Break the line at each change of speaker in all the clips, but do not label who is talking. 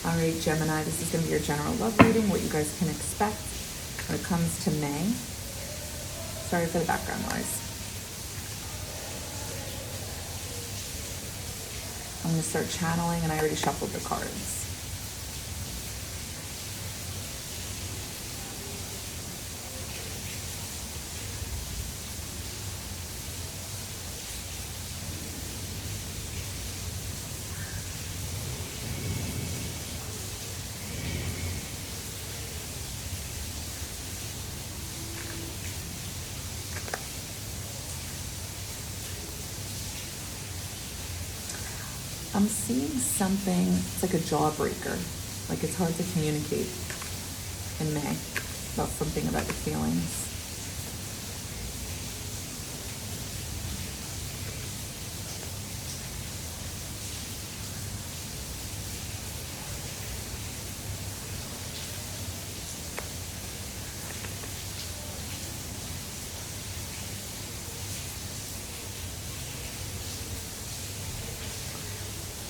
All right, Gemini, this is going to be your general love reading, what you guys can expect when it comes to May. Sorry for the background noise. I'm going to start channeling, and I already shuffled the cards. I'm seeing something, it's like a jawbreaker. Like it's hard to communicate in May about something about your feelings.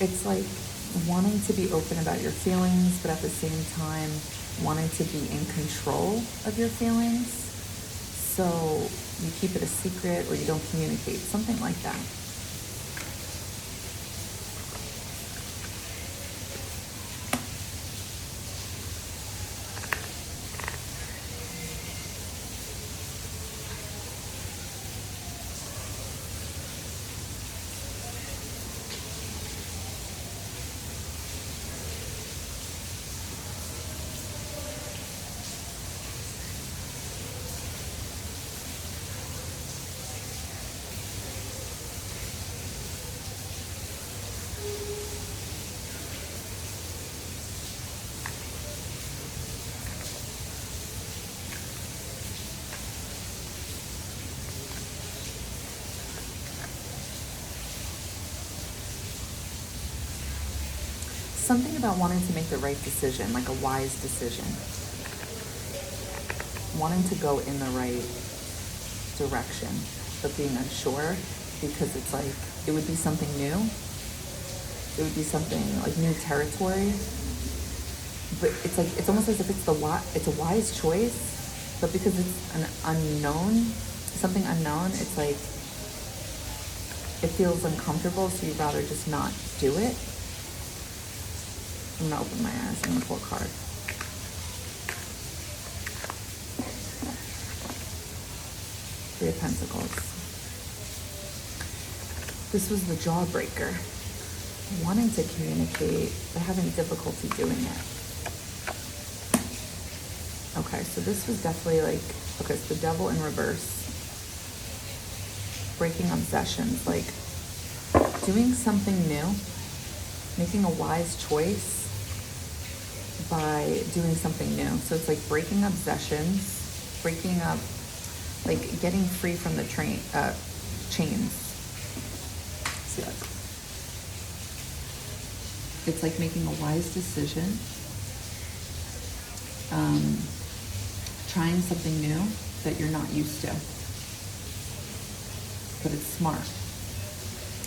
It's like wanting to be open about your feelings, but at the same time, wanting to be in control of your feelings. So you keep it a secret or you don't communicate, something like that. Something about wanting to make the right decision, like a wise decision. Wanting to go in the right direction, but being unsure because it's like, it would be something new. It would be something like new territory. But it's like, it's almost as if it's a wise choice, but because it's an unknown, something unknown, it's like, it feels uncomfortable, so you'd rather just not do it. I'm gonna open my eyes. I'm gonna pull a card. Three of Pentacles. This was the jawbreaker. Wanting to communicate, but having difficulty doing it. Okay, so this was definitely like, okay, so the Devil in reverse. Breaking obsessions, like doing something new, making a wise choice by doing something new. So it's like breaking obsessions, breaking up, like getting free from the chains. See that? It's like making a wise decision, trying something new that you're not used to, but it's smart.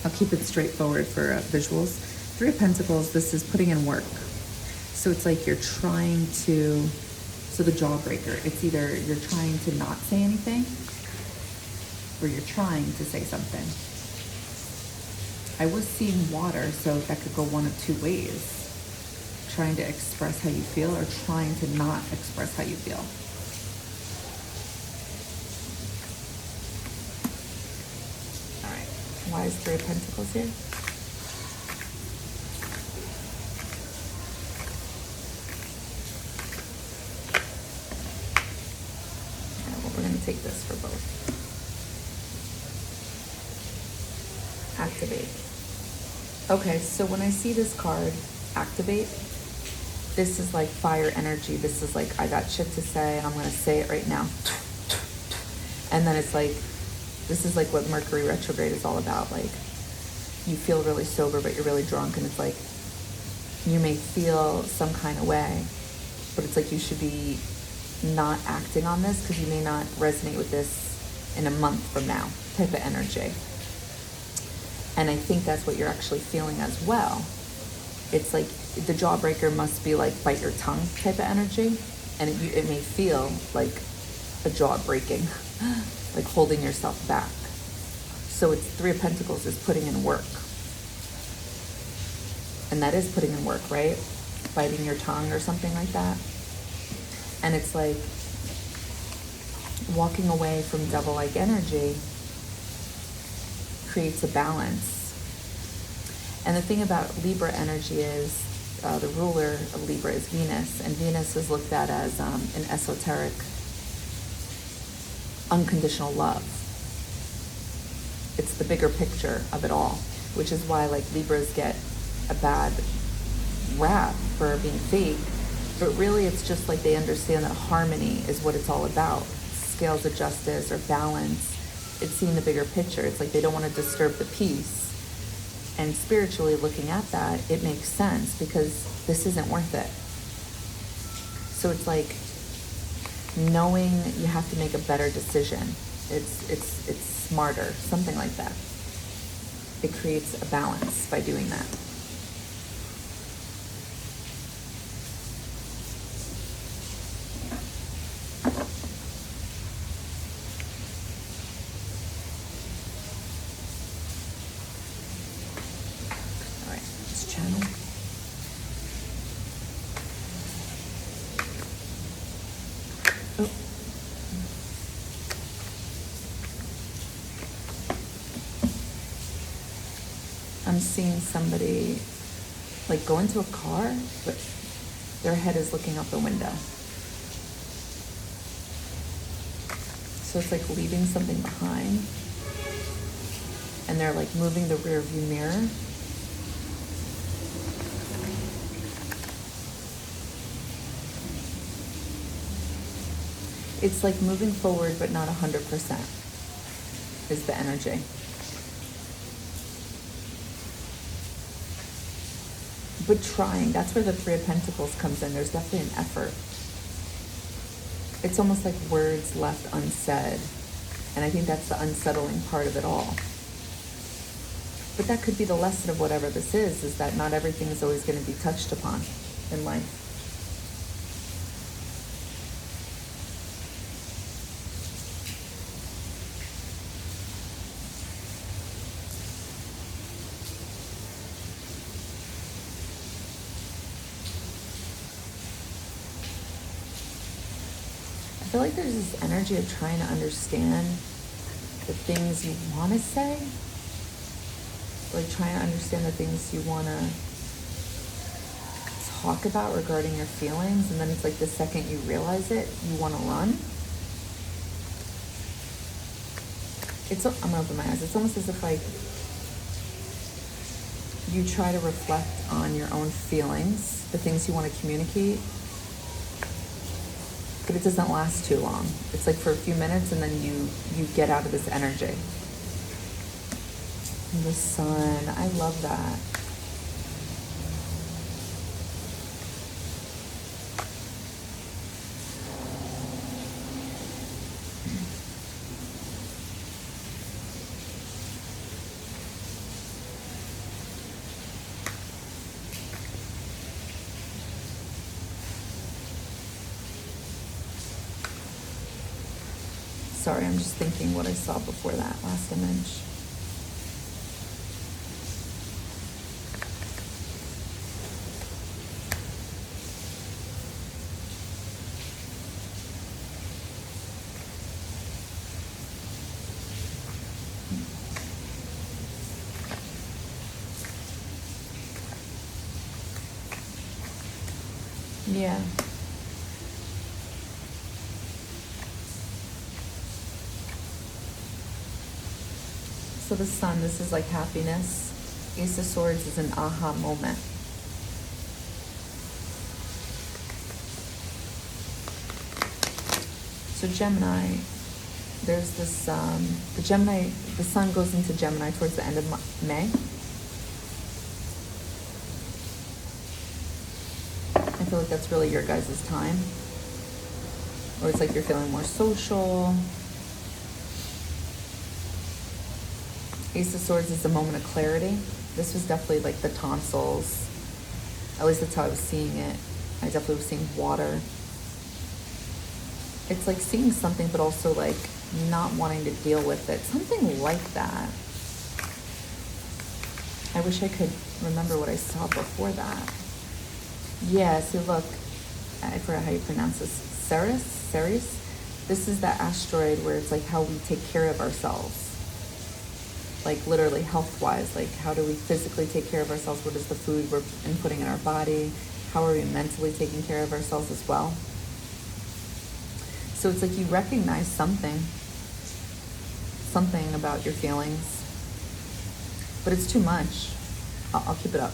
I'll keep it straightforward for visuals. Three of Pentacles, this is putting in work. So it's like you're trying to, so the jawbreaker, it's either you're trying to not say anything or you're trying to say something. I was seeing water, so that could go one of two ways. Trying to express how you feel or trying to not express how you feel. All right, why is Three of Pentacles here? Take this for both. Activate. Okay, so when I see this card, activate, this is like fire energy. This is like, I got shit to say and I'm gonna say it right now. And then it's like, this is like what Mercury retrograde is all about. Like, you feel really sober, but you're really drunk, and it's like, you may feel some kind of way, but it's like you should be not acting on this because you may not resonate with this in a month from now type of energy. And I think that's what you're actually feeling as well. It's like the jawbreaker must be like bite your tongue type of energy, and it may feel like a jaw breaking, like holding yourself back. So it's Three of Pentacles is putting in work. And that is putting in work, right? Biting your tongue or something like that. And it's like walking away from devil-like energy creates a balance. And the thing about Libra energy is the ruler of Libra is Venus, and Venus is looked at as an esoteric, unconditional love. It's the bigger picture of it all, which is why like Libras get a bad rap for being fake, but really it's just like they understand that harmony is what it's all about. Scales of justice or balance. It's seeing the bigger picture. It's like they don't want to disturb the peace. And spiritually looking at that, it makes sense because this isn't worth it. So it's like knowing you have to make a better decision. It's smarter, something like that. It creates a balance by doing that. I'm seeing somebody like go into a car, but their head is looking out the window. So it's like leaving something behind, and they're like moving the rear view mirror. It's like moving forward, but not 100% is the energy. But trying, that's where the Three of Pentacles comes in. There's definitely an effort. It's almost like words left unsaid. And I think that's the unsettling part of it all. But that could be the lesson of whatever this is that not everything is always going to be touched upon in life. I feel like there's this energy of trying to understand the things you want to say, like trying to understand the things you want to talk about regarding your feelings, and then it's like the second you realize it, you want to run. I'm gonna open my eyes. It's almost as if like you try to reflect on your own feelings, the things you want to communicate, but it doesn't last too long. It's like for a few minutes, and then you get out of this energy. And the sun, I love that. Sorry, I'm just thinking what I saw before that last image. Yeah. So the sun, this is like happiness. Ace of Swords is an aha moment. So Gemini, there's this, the sun goes into Gemini towards the end of May. I feel like that's really your guys' time. Or it's like you're feeling more social. Ace of Swords is a moment of clarity. This was definitely like the tonsils, At least that's how I was seeing it. I definitely was seeing water. It's like seeing something, but also like not wanting to deal with it. Something like that. I wish I could remember what I saw before that. Yeah, see, look, I forgot how you pronounce this. Ceres? This is that asteroid where it's like how we take care of ourselves. Like literally health-wise, like how do we physically take care of ourselves? What is the food we're inputting in our body? How are we mentally taking care of ourselves as well? So it's like you recognize something about your feelings, but it's too much. I'll keep it up.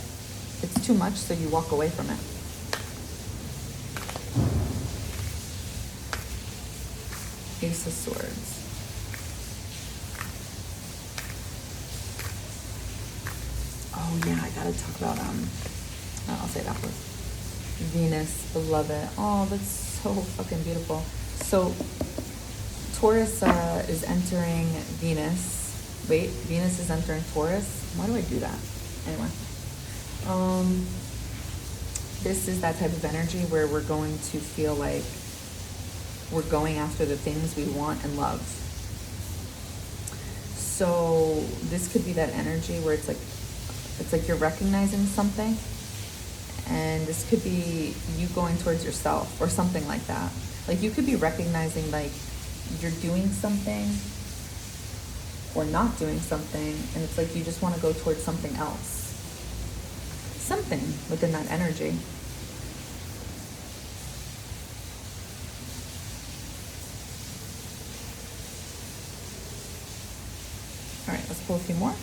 It's too much, so you walk away from it. Ace of Swords. Oh yeah, I gotta talk about I'll say that first. Venus, beloved. Oh, that's so fucking beautiful. So Taurus is entering Venus. Wait, Venus is entering Taurus. Why do I do that? Anyway. This is that type of energy where we're going to feel like we're going after the things we want and love. So this could be that energy where it's like you're recognizing something, and this could be you going towards yourself or something like that. Like you could be recognizing like you're doing something or not doing something, and it's like you just want to go towards something else. Something within that energy. All right, let's pull a few more.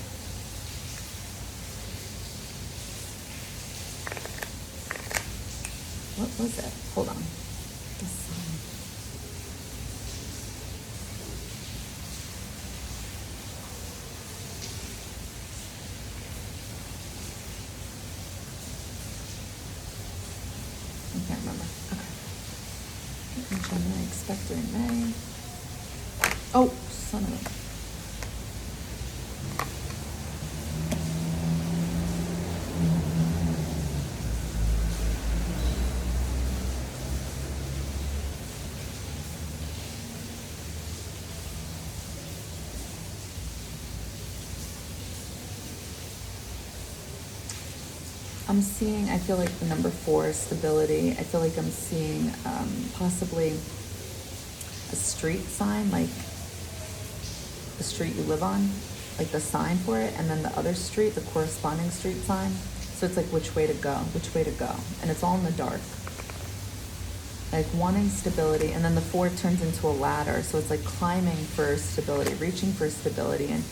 What was it? Hold on. The sun. I can't remember. Okay. Gemini, expector in May. Oh, son of a... I'm seeing, I feel like the number 4 is stability. I feel like I'm seeing possibly a street sign, like the street you live on, like the sign for it, and then the other street, the corresponding street sign. So it's like which way to go, and it's all in the dark. Like wanting stability, and then the 4 turns into a ladder, so it's like climbing for stability, reaching for stability, and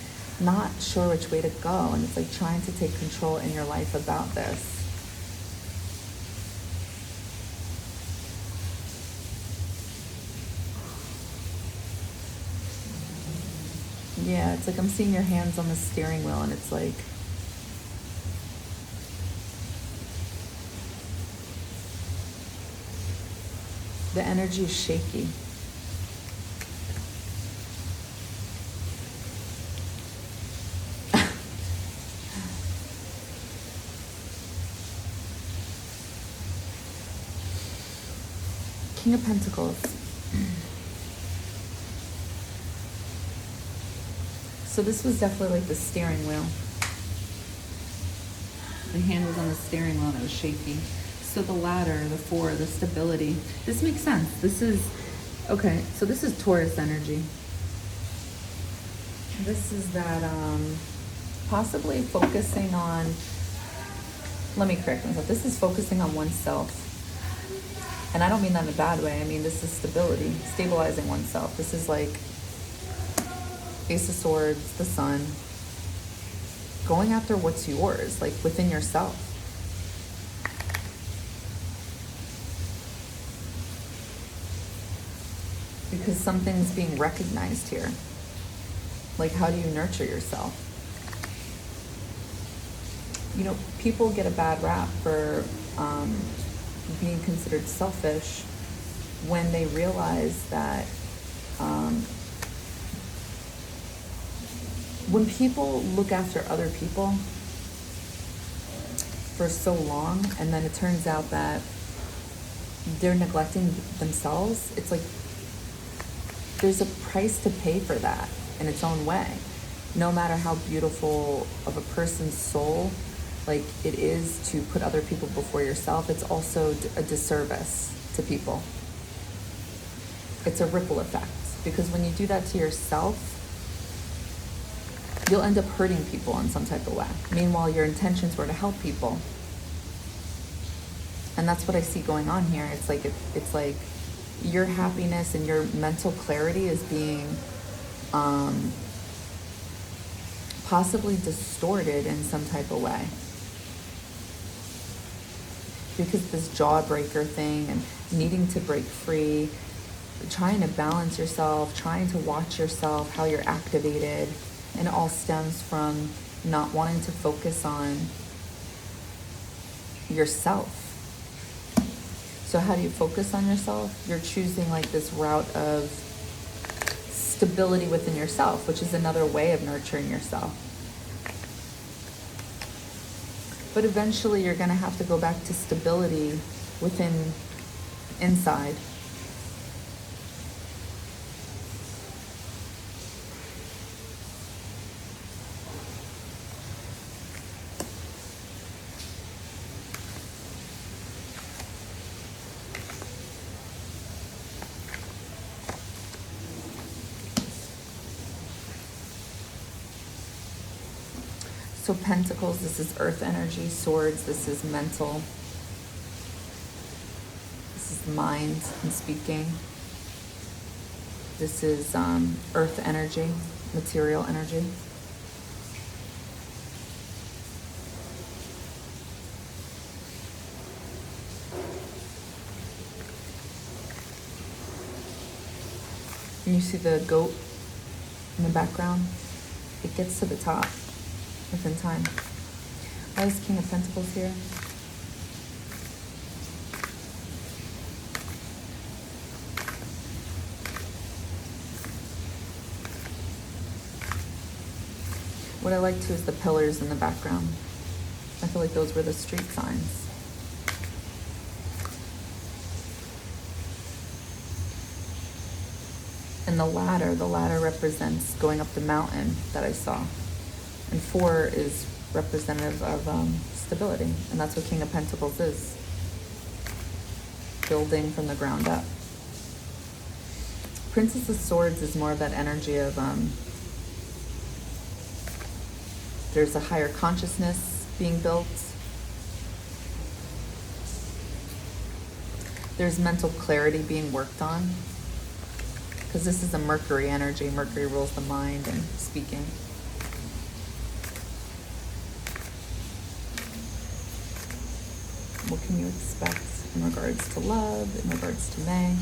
not sure which way to go, and it's like trying to take control in your life about this. Yeah, it's like I'm seeing your hands on the steering wheel, and it's like the energy is shaky. King of Pentacles. So this was definitely like the steering wheel. The hand was on the steering wheel and it was shaky. So the ladder, the 4, the stability. This makes sense. This is, okay, so this is Taurus energy. This is that possibly focusing on, let me correct myself. This is focusing on oneself. And I don't mean that in a bad way. I mean, this is stability, stabilizing oneself. This is like Ace of Swords, the Sun, going after what's yours, like within yourself. Because something's being recognized here. Like, how do you nurture yourself? You know, people get a bad rap for being considered selfish when they realize that when people look after other people, for so long, and then it turns out that they're neglecting themselves. It's like there's a price to pay for that in its own way. No matter how beautiful of a person's soul like it is to put other people before yourself, it's also a disservice to people. It's a ripple effect, because when you do that to yourself, you'll end up hurting people in some type of way. Meanwhile, your intentions were to help people. And that's what I see going on here. It's like your happiness and your mental clarity is being possibly distorted in some type of way. Because this jawbreaker thing and needing to break free, trying to balance yourself, trying to watch yourself, how you're activated, and it all stems from not wanting to focus on yourself. So how do you focus on yourself? You're choosing like this route of stability within yourself, which is another way of nurturing yourself. But eventually you're going to have to go back to stability within, inside. So pentacles, this is earth energy. Swords, this is mental. This is mind and speaking. This is earth energy, material energy. And you see the goat in the background? It gets to the top within time. Why is King of Pentacles here? What I like too is the pillars in the background. I feel like those were the street signs. And the ladder represents going up the mountain that I saw. And 4 is representative of stability. And that's what King of Pentacles is. Building from the ground up. Princess of Swords is more of that energy of there's a higher consciousness being built. There's mental clarity being worked on. Because this is a Mercury energy. Mercury rules the mind and speaking. What can you expect in regards to love, in regards to May?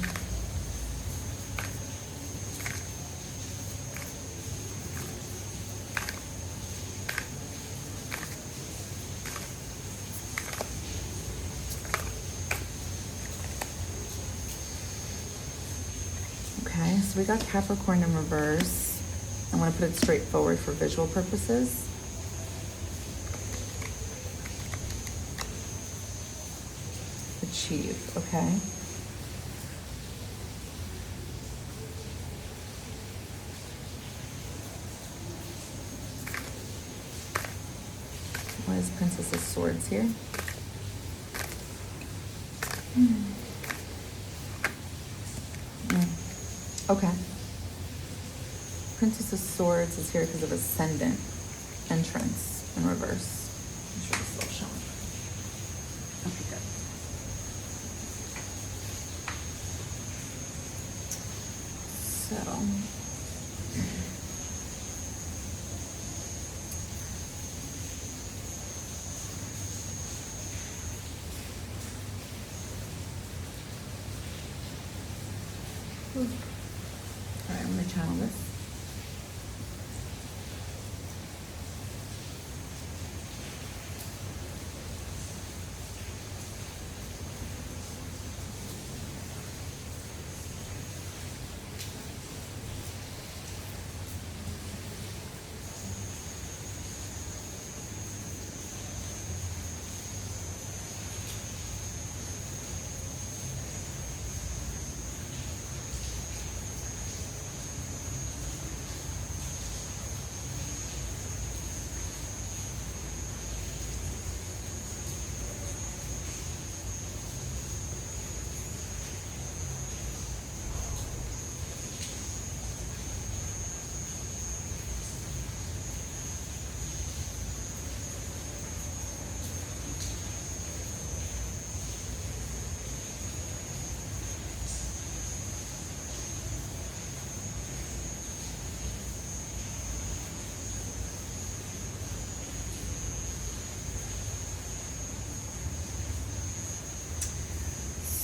Okay, so we got Capricorn in reverse. I want to put it straight forward for visual purposes. Achieve, okay. Why is Princess of Swords here? Okay. Princess of Swords is here because of Ascendant entrance in reverse. I'm sure this will show. Okay, good. So, all right, I'm going to channel this.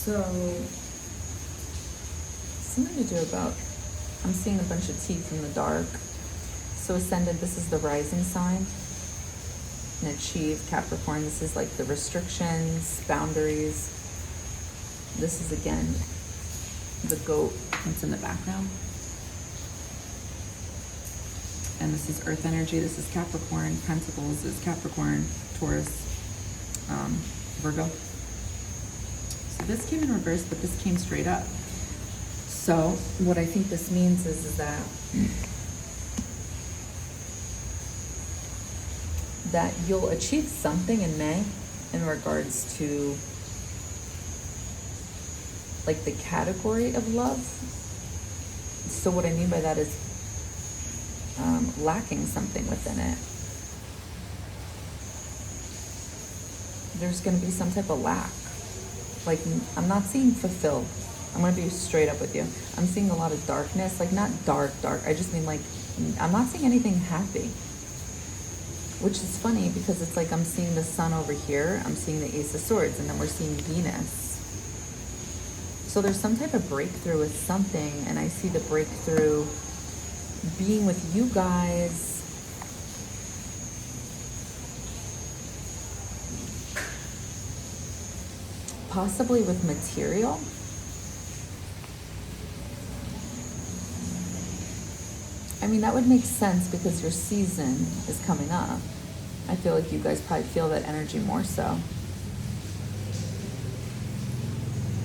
So, something to do about, I'm seeing a bunch of teeth in the dark. So Ascendant, this is the rising sign. And Achieve, Capricorn, this is like the restrictions, boundaries. This is again, the goat that's in the background. And this is Earth energy, this is Capricorn. Pentacles is Capricorn, Taurus, Virgo. So this came in reverse, but this came straight up. So what I think this means is that you'll achieve something in May in regards to like the category of love. So what I mean by that is lacking something within it. There's going to be some type of lack. Like, I'm not seeing fulfilled. I'm going to be straight up with you. I'm seeing a lot of darkness. Like, not dark. I just mean like, I'm not seeing anything happy. Which is funny because it's like I'm seeing the sun over here. I'm seeing the Ace of Swords. And then we're seeing Venus. So there's some type of breakthrough with something. And I see the breakthrough being with you guys. Possibly with material. I mean, that would make sense because your season is coming up. I feel like you guys probably feel that energy more so.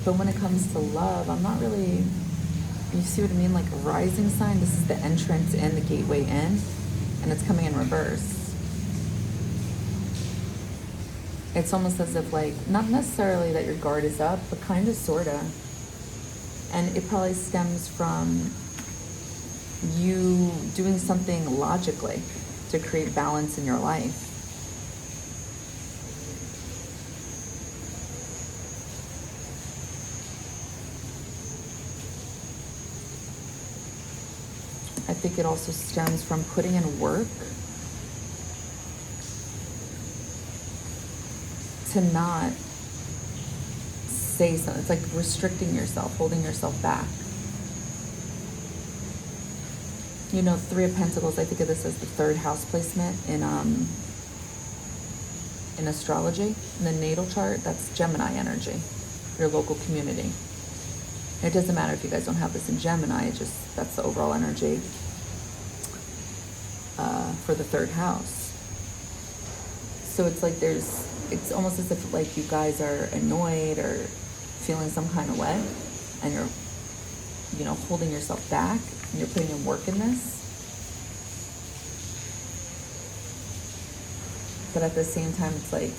But when it comes to love, I'm not really, you see what I mean? Like a rising sign, this is the entrance in, the gateway in, and it's coming in reverse. It's almost as if like, not necessarily that your guard is up, but kind of, sort of. And it probably stems from you doing something logically to create balance in your life. I think it also stems from putting in work to not say something. It's like restricting yourself, holding yourself back. You know, Three of Pentacles, I think of this as the third house placement in astrology. In the natal chart, that's Gemini energy, your local community. It doesn't matter if you guys don't have this in Gemini, it just, that's the overall energy for the third house. So it's like it's almost as if like you guys are annoyed or feeling some kind of way and you're, you know, holding yourself back and you're putting in work in this. But at the same time, it's like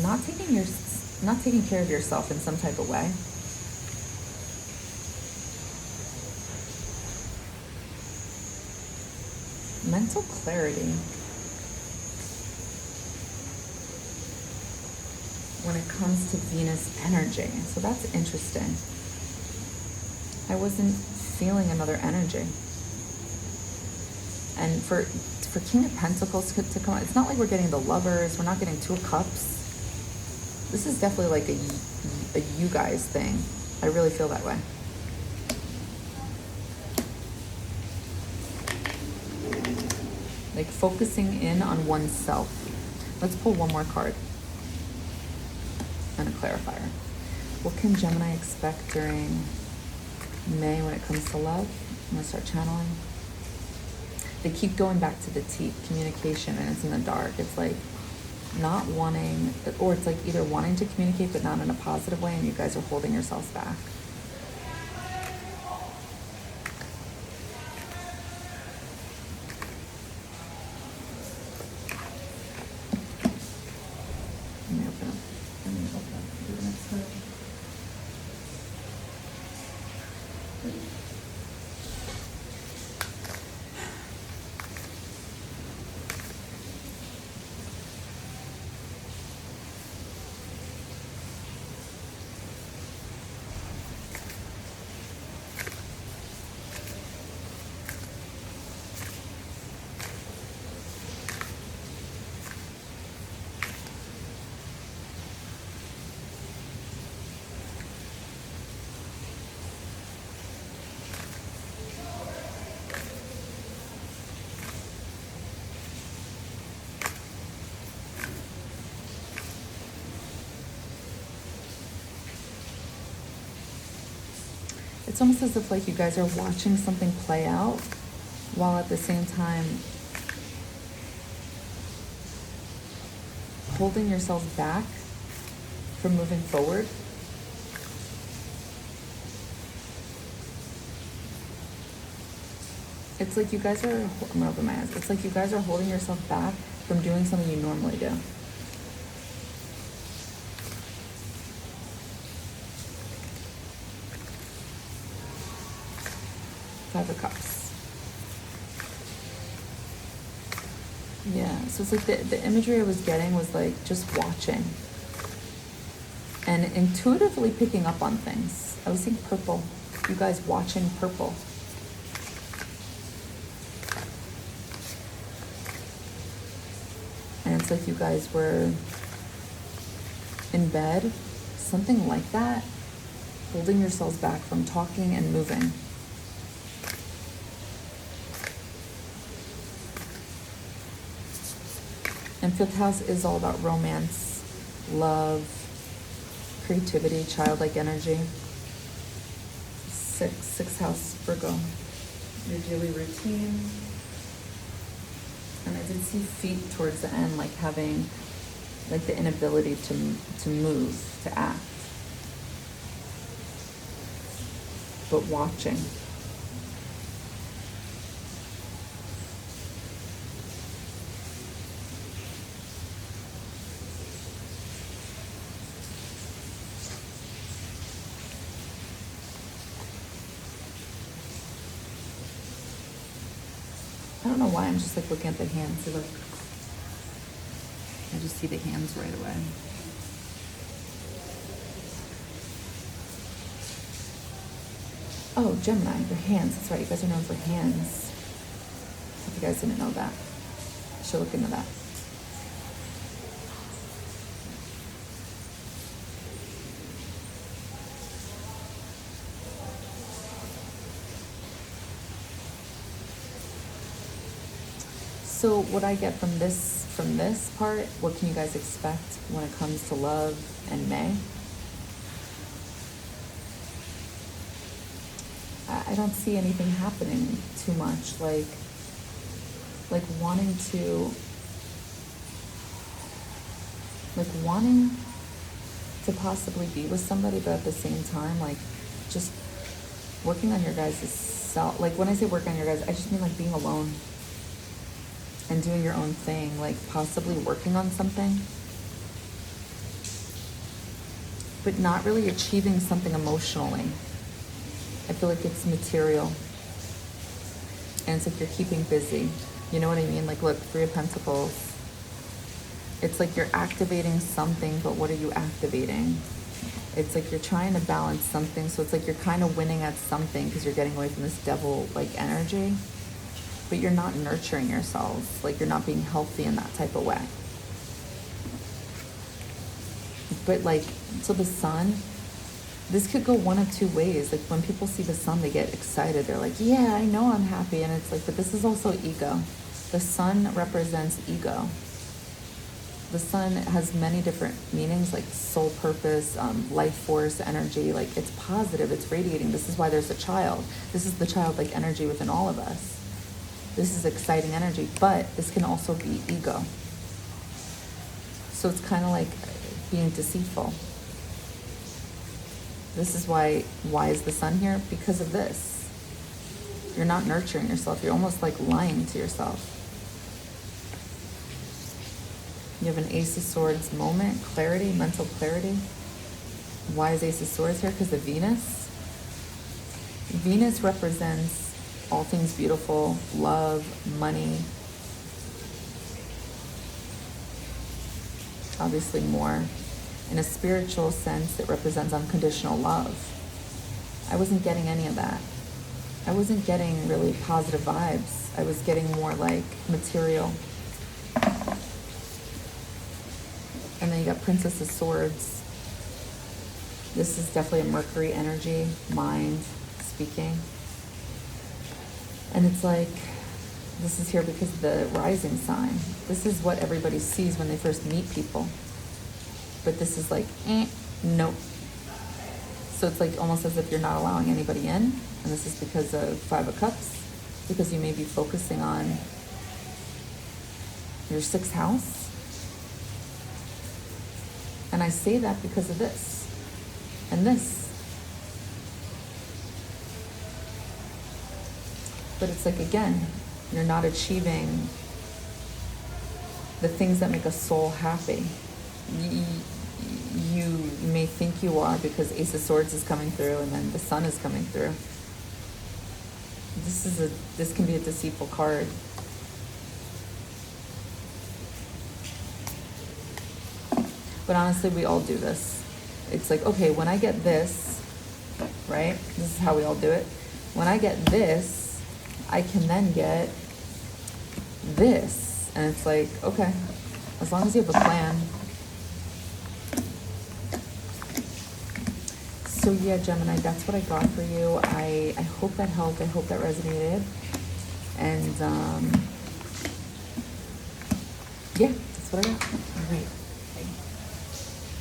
not taking care of yourself in some type of way. Mental clarity. When it comes to Venus energy. So that's interesting. I wasn't feeling another energy. And for King of Pentacles to come out, it's not like we're getting the Lovers, we're not getting Two of Cups. This is definitely like a you guys thing. I really feel that way. Like focusing in on oneself. Let's pull one more card. And a clarifier. What can Gemini expect during May when it comes to love? I'm gonna start channeling. They keep going back to the teeth, communication, and it's in the dark. It's like not wanting, or it's like either wanting to communicate but not in a positive way, and you guys are holding yourselves back. It's almost as if like you guys are watching something play out while at the same time holding yourselves back from moving forward. It's like you guys are, I'm gonna open my eyes. It's like you guys are holding yourself back from doing something you normally do. Five of Cups. Yeah, so it's like the imagery I was getting was like just watching and intuitively picking up on things. I was seeing purple. You guys watching purple. And it's like you guys were in bed, something like that, holding yourselves back from talking and moving. And fifth house is all about romance, love, creativity, childlike energy. Sixth house, Virgo, your daily routine. And I did see feet towards the end, like having like the inability to move, to act. But watching. I don't know why, I'm just like looking at the hands. Look, I just see the hands right away. Oh, Gemini, your hands. That's right, you guys are known for hands. If you guys didn't know that, you should look into that. So what I get from this part, what can you guys expect when it comes to love and May? I don't see anything happening too much, like wanting to possibly be with somebody, but at the same time, like just working on your guys' self. Like when I say work on your guys, I just mean like being alone and doing your own thing, like possibly working on something, but not really achieving something emotionally. I feel like it's material. And it's like you're keeping busy. You know what I mean? Like look, Three of Pentacles. It's like you're activating something, but what are you activating? It's like you're trying to balance something. So it's like you're kind of winning at something because you're getting away from this devil-like energy. But you're not nurturing yourselves. Like you're not being healthy in that type of way. But like, so the sun, this could go one of two ways. Like when people see the sun, they get excited. They're like, yeah, I know I'm happy. And it's like, but this is also ego. The sun represents ego. The sun has many different meanings, like soul purpose, life force, energy. Like it's positive, it's radiating. This is why there's a child. This is the childlike energy within all of us. This is exciting energy, but this can also be ego. So it's kind of like being deceitful. This is why is the sun here? Because of this. You're not nurturing yourself. You're almost like lying to yourself. You have an Ace of Swords moment, clarity, mental clarity. Why is Ace of Swords here? Because of Venus. Venus represents all things beautiful, love, money, obviously more. In a spiritual sense, it represents unconditional love. I wasn't getting any of that. I wasn't getting really positive vibes. I was getting more like material. And then you got Princess of Swords. This is definitely a Mercury energy, mind, speaking. And it's like, this is here because of the rising sign. This is what everybody sees when they first meet people. But this is like, nope. So it's like almost as if you're not allowing anybody in. And this is because of Five of Cups, because you may be focusing on your sixth house. And I say that because of this and this. But it's like, again, you're not achieving the things that make a soul happy. You may think you are because Ace of Swords is coming through and then the Sun is coming through. This can be a deceitful card. But honestly, we all do this. It's like, okay, when I get this, right? This is how we all do it. When I get this, I can then get this. And it's like, okay, as long as you have a plan. So yeah, Gemini, that's what I got for you. I hope that helped. I hope that resonated. And yeah, that's what I got. All right.